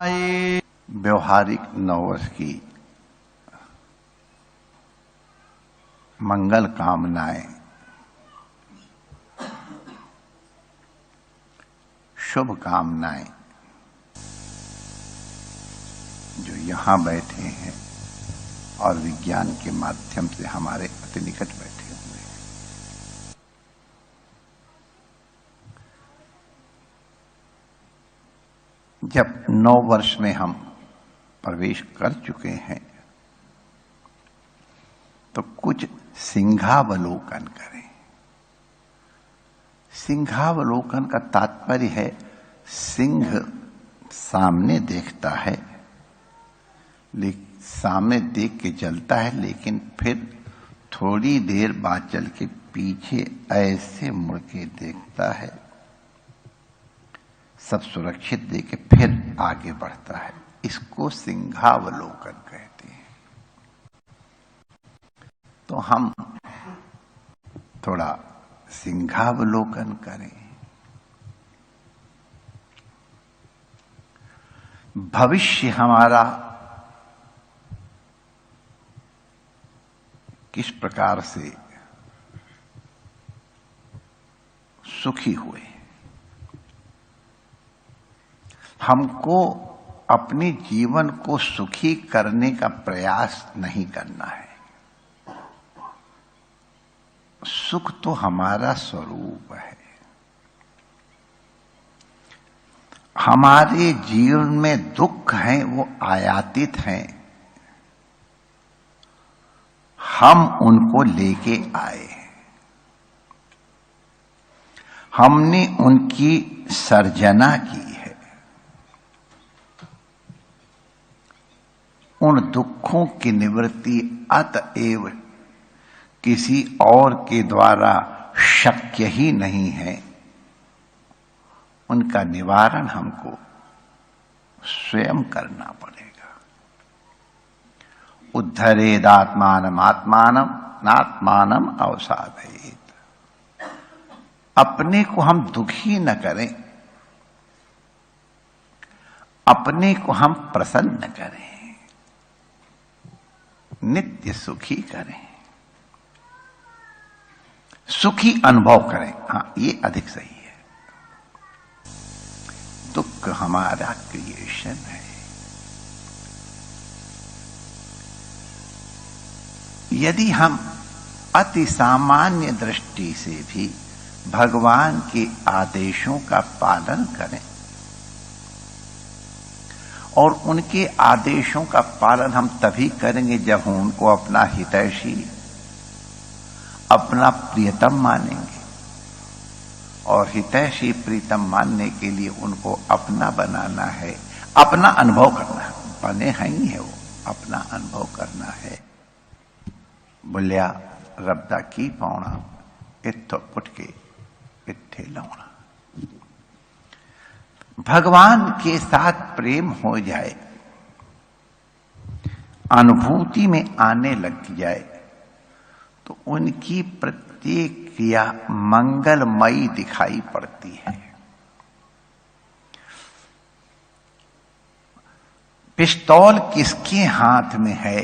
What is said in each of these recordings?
व्यवहारिक नववर्ष की मंगल कामनाएं, शुभ कामनाएं जो यहां बैठे हैं और विज्ञान के माध्यम से हमारे अति निकट बैठे हुए हैं। जब 9 वर्ष में हम प्रवेश कर चुके हैं तो कुछ सिंहावलोकन करें। सिंहावलोकन का तात्पर्य है सिंह सामने देखता है, सामने देख के चलता है, लेकिन फिर थोड़ी देर बाद चल के पीछे ऐसे मुड़ के देखता है, सब सुरक्षित देख के फिर आगे बढ़ता है। इसको सिंहावलोकन कहते हैं। तो हम थोड़ा सिंहावलोकन करें। भविष्य हमारा किस प्रकार से सुखी हुए। हमको अपने जीवन को सुखी करने का प्रयास नहीं करना है। सुख तो हमारा स्वरूप है। हमारे जीवन में दुख हैं, वो आयातित हैं, हम उनको लेके आए। हमने उनकी सर्जना की है। उन दुखों की निवृत्ति अतएव किसी और के द्वारा शक्य ही नहीं है। उनका निवारण हमको स्वयं करना पड़ेगा। उद्धरेदात्मानम् आत्मानम् नात्मानम् अवसादयेत्। अपने को हम दुखी न करें, अपने को हम प्रसन्न करें, नित्य सुखी करें, सुखी अनुभव करें। हाँ, ये अधिक सही है। दुख हमारा क्रिएशन है। यदि हम अति सामान्य दृष्टि से भी भगवान के आदेशों का पालन करें, और उनके आदेशों का पालन हम तभी करेंगे जब हम उनको अपना हितैषी, अपना प्रियतम मानेंगे। और हितैषी प्रीतम मानने के लिए उनको अपना बनाना है, अपना अनुभव करना है। बने हैं ही है, वो अपना अनुभव करना है। बोलिया रब्दा की पाउना इत्थो पुटके इत्थे लाउना। भगवान के साथ प्रेम हो जाए, अनुभूति में आने लग जाए, तो उनकी प्रत्येक क्रिया मंगलमयी दिखाई पड़ती है। पिस्तौल किसके हाथ में है,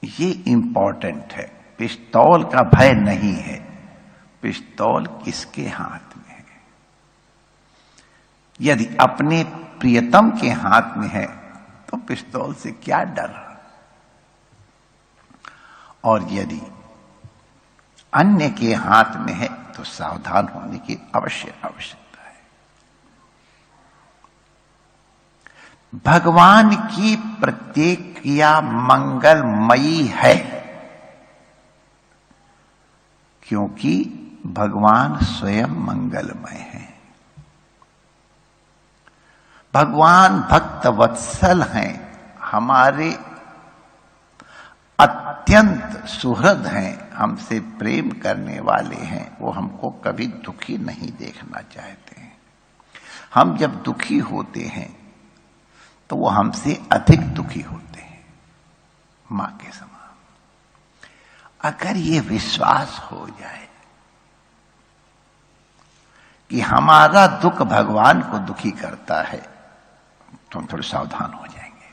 ये इंपॉर्टेंट है। पिस्तौल का भय नहीं है, पिस्तौल किसके हाथ में है। यदि अपने प्रियतम के हाथ में है तो पिस्तौल से क्या डर। और यदि अन्य के हाथ में है तो सावधान होने की आवश्यकता है। भगवान की प्रत्येक क्रिया मंगलमयी है, क्योंकि भगवान स्वयं मंगलमय है। भगवान भक्त वत्सल हैं, हमारे अत्यंत सुहृद हैं, हमसे प्रेम करने वाले हैं। वो हमको कभी दुखी नहीं देखना चाहते हैं। हम जब दुखी होते हैं तो वो हमसे अधिक दुखी होते हैं, मां के समान। अगर ये विश्वास हो जाए कि हमारा दुख भगवान को दुखी करता है तो हम थोड़े सावधान हो जाएंगे।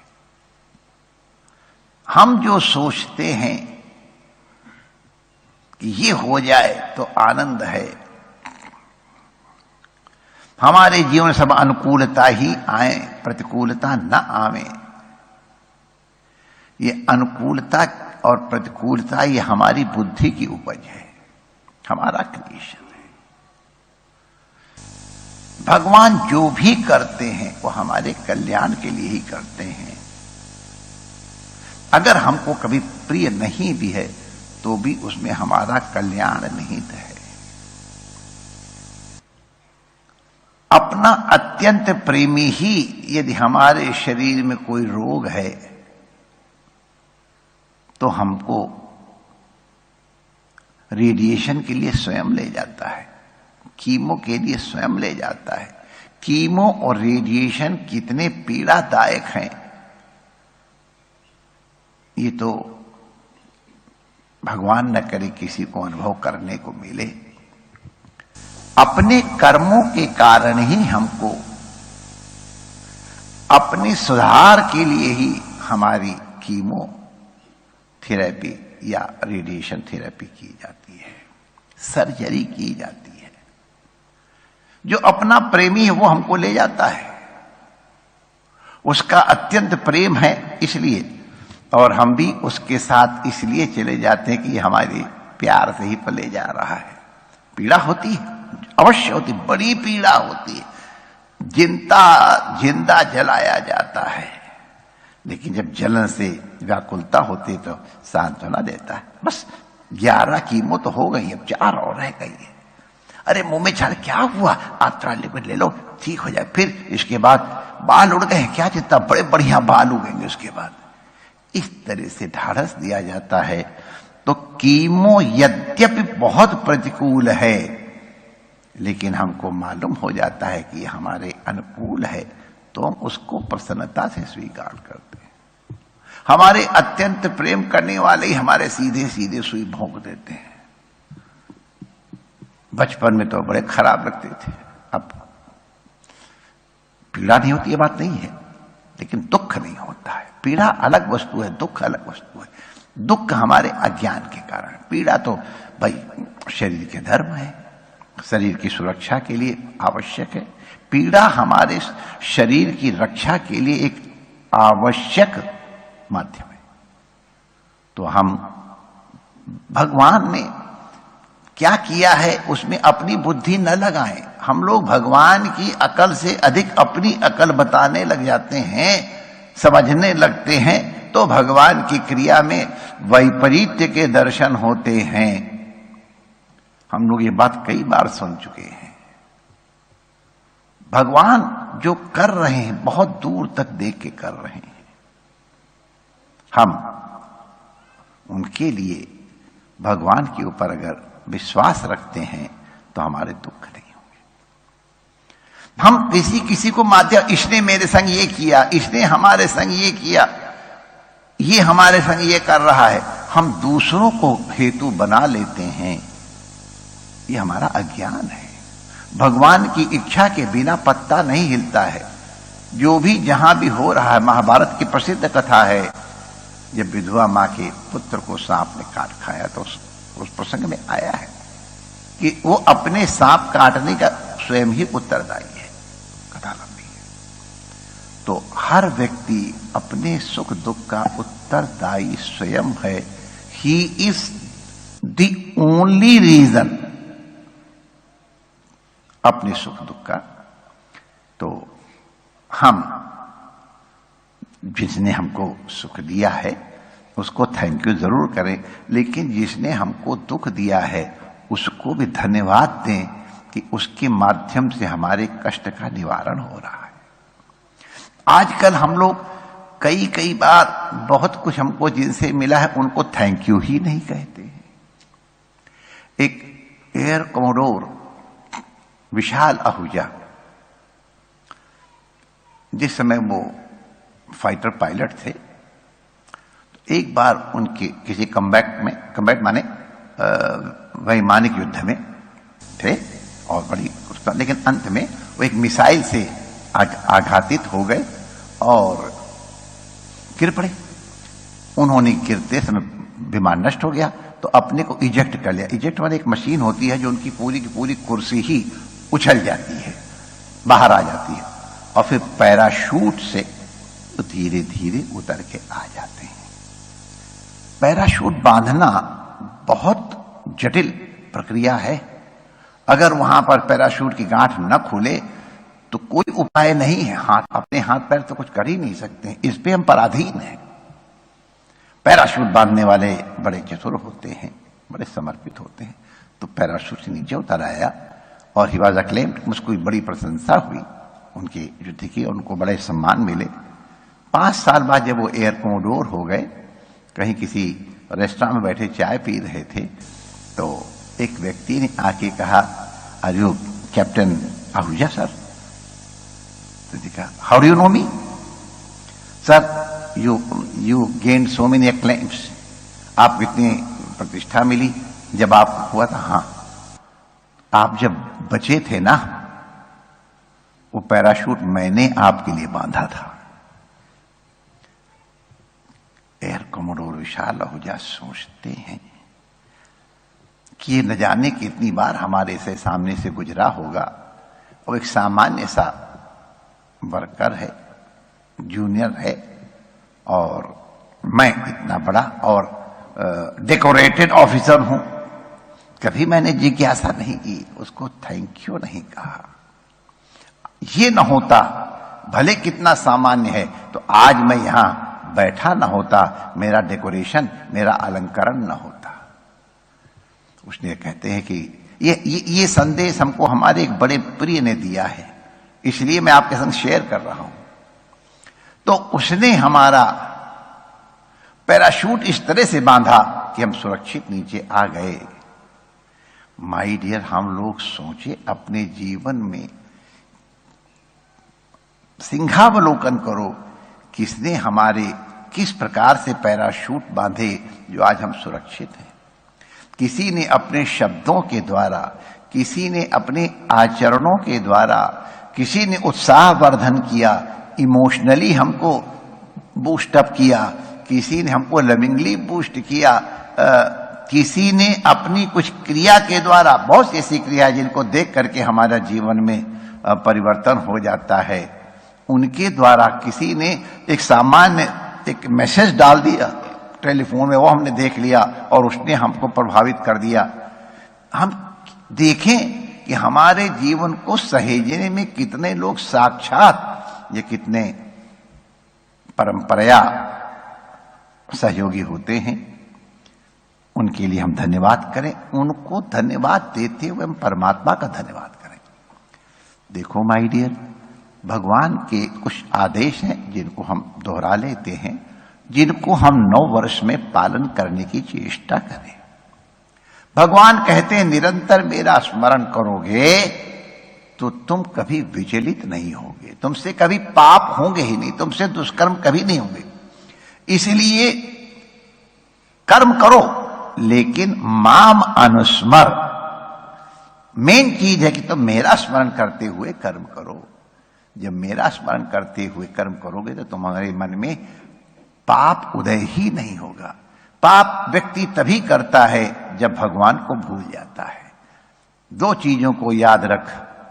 हम जो सोचते हैं कि ये हो जाए तो आनंद है, हमारे जीवन सब अनुकूलता ही आए, प्रतिकूलता न आवे, ये अनुकूलता और प्रतिकूलता ये हमारी बुद्धि की उपज है, हमारा क्रिएशन है। भगवान जो भी करते हैं वो हमारे कल्याण के लिए ही करते हैं। अगर हमको कभी प्रिय नहीं भी है तो भी उसमें हमारा कल्याण निहित है। अपना अत्यंत प्रेमी ही यदि हमारे शरीर में कोई रोग है तो हमको रेडिएशन के लिए स्वयं ले जाता है, कीमो के लिए स्वयं ले जाता है। कीमो और रेडिएशन कितने पीड़ादायक हैं ये तो भगवान न करे किसी को अनुभव करने को मिले। अपने कर्मों के कारण ही हमको अपने सुधार के लिए ही हमारी कीमो थेरेपी या रेडिएशन थेरेपी की जाती है, सर्जरी की जाती है। जो अपना प्रेमी है वो हमको ले जाता है, उसका अत्यंत प्रेम है इसलिए, और हम भी उसके साथ इसलिए चले जाते हैं कि ये हमारे प्यार से ही पले जा रहा है। पीड़ा होती है, अवश्य होती, बड़ी पीड़ा होती है, जिंदा जलाया जाता है, लेकिन जब जलन से व्याकुलता होती तो सांत्वना देता है। बस 11 कीमो तो हो गई, अब 4 और रह गई है। अरे मुंह में छाल, क्या हुआ, आप थोड़ा लिक्विड ले लो, ठीक हो जाए। फिर इसके बाद बाल उड़ गए, क्या चिंता, बड़े बढ़िया बाल उगेंगे उसके बाद। इस तरह से ढाढ़स दिया जाता है। तो कीमो यद्यपि बहुत प्रतिकूल है, लेकिन हमको मालूम हो जाता है कि हमारे अनुकूल है तो हम उसको प्रसन्नता से स्वीकार करते हैं। हमारे अत्यंत प्रेम करने वाले ही हमारे सीधे सीधे सुई भोंक देते हैं। बचपन में तो बड़े खराब लगते थे, अब पीड़ा नहीं होती, ये बात नहीं है, लेकिन दुख नहीं होता है। पीड़ा अलग वस्तु है, दुख अलग वस्तु है। दुख हमारे अज्ञान के कारण, पीड़ा तो भाई शरीर के धर्म है, शरीर की सुरक्षा के लिए आवश्यक है। पीड़ा हमारे शरीर की रक्षा के लिए एक आवश्यक माध्यम है। तो हम भगवान ने क्या किया है उसमें अपनी बुद्धि न लगाएं। हम लोग भगवान की अकल से अधिक अपनी अकल बताने लग जाते हैं, समझने लगते हैं, तो भगवान की क्रिया में वैपरीत्य के दर्शन होते हैं। हम लोग ये बात कई बार सुन चुके हैं। भगवान जो कर रहे हैं बहुत दूर तक देख के कर रहे हैं। हम उनके लिए भगवान के ऊपर अगर विश्वास रखते हैं तो हमारे दुख नहीं होंगे। हम किसी को माध्यम, इसने मेरे संग ये किया, इसने हमारे संग ये किया, ये हमारे संग ये कर रहा है, हम दूसरों को हेतु बना लेते हैं। ये हमारा अज्ञान है। भगवान की इच्छा के बिना पत्ता नहीं हिलता है। जो भी जहां भी हो रहा है, महाभारत की प्रसिद्ध कथा है, जब विधवा मां के पुत्र को सांप ने काट खाया तो उस प्रसंग में आया है कि वो अपने सांप काटने का स्वयं ही उत्तरदायी है। कथा लंबी है। तो हर व्यक्ति अपने सुख दुख का उत्तरदायी स्वयं है। He is the only reason अपने सुख दुख का। तो हम जिसने हमको सुख दिया है उसको थैंक यू जरूर करें, लेकिन जिसने हमको दुख दिया है उसको भी धन्यवाद दें कि उसके माध्यम से हमारे कष्ट का निवारण हो रहा है। आजकल हम लोग कई बार बहुत कुछ हमको जिनसे मिला है उनको थैंक यू ही नहीं कहते हैं। एक एयर कमोडोर विशाल आहूजा, जिस समय वो फाइटर पायलट थे, तो एक बार उनके किसी कम्बैट माने वैमानिक युद्ध में थे और बड़ी सकता हूं, लेकिन अंत में वो एक मिसाइल से आघातित हो गए और गिर पड़े। उन्होंने गिरते समय विमान नष्ट हो गया तो अपने को इजेक्ट कर लिया। इजेक्ट वाली एक मशीन होती है जो उनकी पूरी की पूरी कुर्सी ही उछल जाती है, बाहर आ जाती है, और फिर पैराशूट से धीरे धीरे उतर के आ जाते हैं। पैराशूट बांधना बहुत जटिल प्रक्रिया है। अगर वहां पर पैराशूट की गांठ न खुले तो कोई उपाय नहीं है। अपने हाथ पैर तो कुछ कर ही नहीं सकते, इस पे हम पराधीन हैं। पैराशूट बांधने वाले बड़े चतुर होते हैं, बड़े समर्पित होते हैं। तो पैराशूट से नीचे उतर आया और ही वॉज अक्लेम्ड, मुझको बड़ी प्रशंसा हुई उनके युद्ध की, उनको बड़े सम्मान मिले। 5 साल बाद जब वो एयर कोमोडोर हो गए, कहीं किसी रेस्टोरेंट में बैठे चाय पी रहे थे, तो एक व्यक्ति ने आके कहा, are you captain Ahuja sir? तो देखा, how do you know me? Sir, you gained so many acclaims. आप इतनी प्रतिष्ठा मिली जब आप हुआ था। हाँ, आप जब बचे थे ना, वो पैराशूट मैंने आपके लिए बांधा था। एयर कोमोडोर विशाल आहूजा सोचते हैं कि ये न जाने कितनी बार हमारे से सामने से गुजरा होगा, और एक सामान्य सा वर्कर है, जूनियर है, और मैं इतना बड़ा और डेकोरेटेड ऑफिसर हूं। कभी मैंने जिज्ञासा नहीं की, उसको थैंक यू नहीं कहा। ये न होता, भले कितना सामान्य है, तो आज मैं यहां बैठा न होता, मेरा डेकोरेशन, मेरा अलंकरण न होता। उसने कहते हैं कि ये संदेश हमको हमारे एक बड़े प्रिय ने दिया है, इसलिए मैं आपके संग शेयर कर रहा हूं। तो उसने हमारा पैराशूट इस तरह से बांधा कि हम सुरक्षित नीचे आ गए। माय डियर, हम लोग सोचे अपने जीवन में, सिंहावलोकन करो, किसने हमारे किस प्रकार से पैराशूट बांधे जो आज हम सुरक्षित हैं। किसी ने अपने शब्दों के द्वारा, किसी ने अपने आचरणों के द्वारा, किसी ने उत्साहवर्धन किया, इमोशनली हमको बूस्ट अप किया, किसी ने हमको लविंगली बूस्ट किया, किसी ने अपनी कुछ क्रिया के द्वारा, बहुत सी ऐसी क्रिया जिनको देख करके हमारा जीवन में परिवर्तन हो जाता है, उनके द्वारा किसी ने एक सामान्य एक मैसेज डाल दिया टेलीफोन में, वो हमने देख लिया और उसने हमको प्रभावित कर दिया। हम देखें कि हमारे जीवन को सहेजने में कितने लोग साक्षात, ये कितने परंपराया सहयोगी होते हैं। उनके लिए हम धन्यवाद करें, उनको धन्यवाद देते हुए हम परमात्मा का धन्यवाद करें। देखो माय डियर, भगवान के कुछ आदेश हैं जिनको हम दोहरा लेते हैं, जिनको हम 9 वर्ष में पालन करने की चेष्टा करें। भगवान कहते हैं निरंतर मेरा स्मरण करोगे तो तुम कभी विचलित नहीं होगे, तुमसे कभी पाप होंगे ही नहीं, तुमसे दुष्कर्म कभी नहीं होंगे। इसलिए कर्म करो, लेकिन माम अनुस्मर। मेन चीज है कि तुम मेरा स्मरण करते हुए कर्म करो। जब मेरा स्मरण करते हुए कर्म करोगे तो तुम्हारे मन में पाप उदय ही नहीं होगा। पाप व्यक्ति तभी करता है जब भगवान को भूल जाता है। 2 चीजों को याद रख,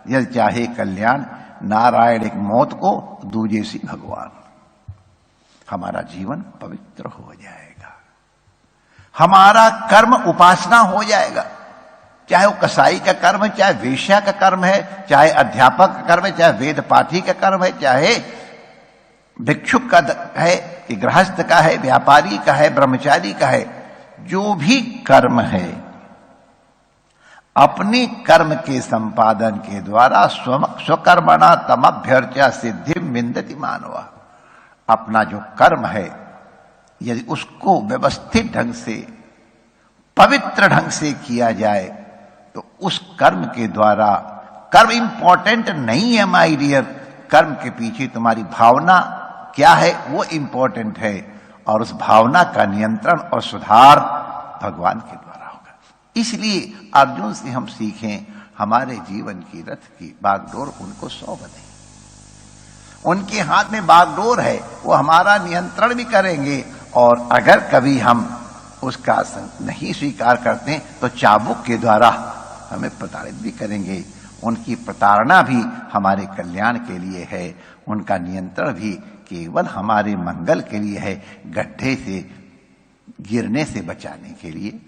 यदि चाहे कल्याण, नारायण एक मौत को, दूजे सी भगवान। हमारा जीवन पवित्र हो जाएगा, हमारा कर्म उपासना हो जाएगा। चाहे वो कसाई का कर्म है, चाहे वेश्या का कर्म है, चाहे अध्यापक का कर्म है, चाहे वेद पाठी का कर्म है, चाहे भिक्षुक का है कि गृहस्थ का है, व्यापारी का है, ब्रह्मचारी का है, जो भी कर्म है अपने कर्म के संपादन के द्वारा स्वकर्मणा तमभ्यर्च्या सिद्धि विन्दति मानवा। अपना जो कर्म है यदि उसको व्यवस्थित ढंग से, पवित्र ढंग से किया जाए तो उस कर्म के द्वारा, कर्म इंपॉर्टेंट नहीं है माय डियर, कर्म के पीछे तुम्हारी भावना क्या है वो इंपॉर्टेंट है, और उस भावना का नियंत्रण और सुधार भगवान के द्वारा होगा। इसलिए अर्जुन से हम सीखें, हमारे जीवन की रथ की बागडोर उनको सौंप दें। उनके हाथ में बागडोर है, वो हमारा नियंत्रण भी करेंगे, और अगर कभी हम उसका नहीं स्वीकार करते तो चाबुक के द्वारा हमें प्रताड़ित भी करेंगे। उनकी प्रताड़ना भी हमारे कल्याण के लिए है, उनका नियंत्रण भी केवल हमारे मंगल के लिए है, गड्ढे से गिरने से बचाने के लिए।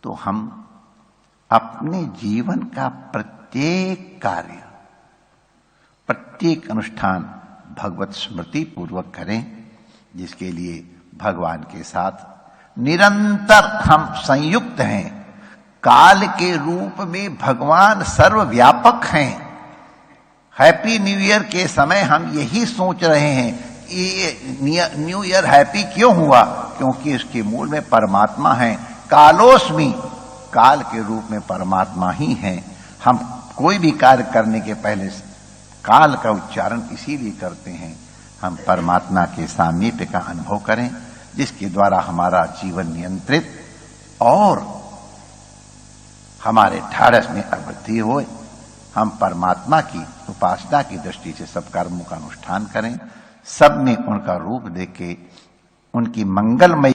तो हम अपने जीवन का प्रत्येक कार्य, प्रत्येक अनुष्ठान भगवत स्मृति पूर्वक करें, जिसके लिए भगवान के साथ निरंतर हम संयुक्त हैं। काल के रूप में भगवान सर्वव्यापक हैं। हैप्पी न्यू ईयर के समय हम यही सोच रहे हैं, ये न्यू ईयर हैप्पी क्यों हुआ? क्योंकि इसके मूल में परमात्मा है। कालोस्मि, काल के रूप में परमात्मा ही है। हम कोई भी कार्य करने के पहले काल का उच्चारण इसीलिए करते हैं, हम परमात्मा के सामीप्य का अनुभव करें, जिसके द्वारा हमारा जीवन नियंत्रित और हमारे ढाढ़स में अवृद्धि होए। हम परमात्मा की उपासना की दृष्टि से सब कर्मों का अनुष्ठान करें, सब में उनका रूप देके उनकी मंगलमय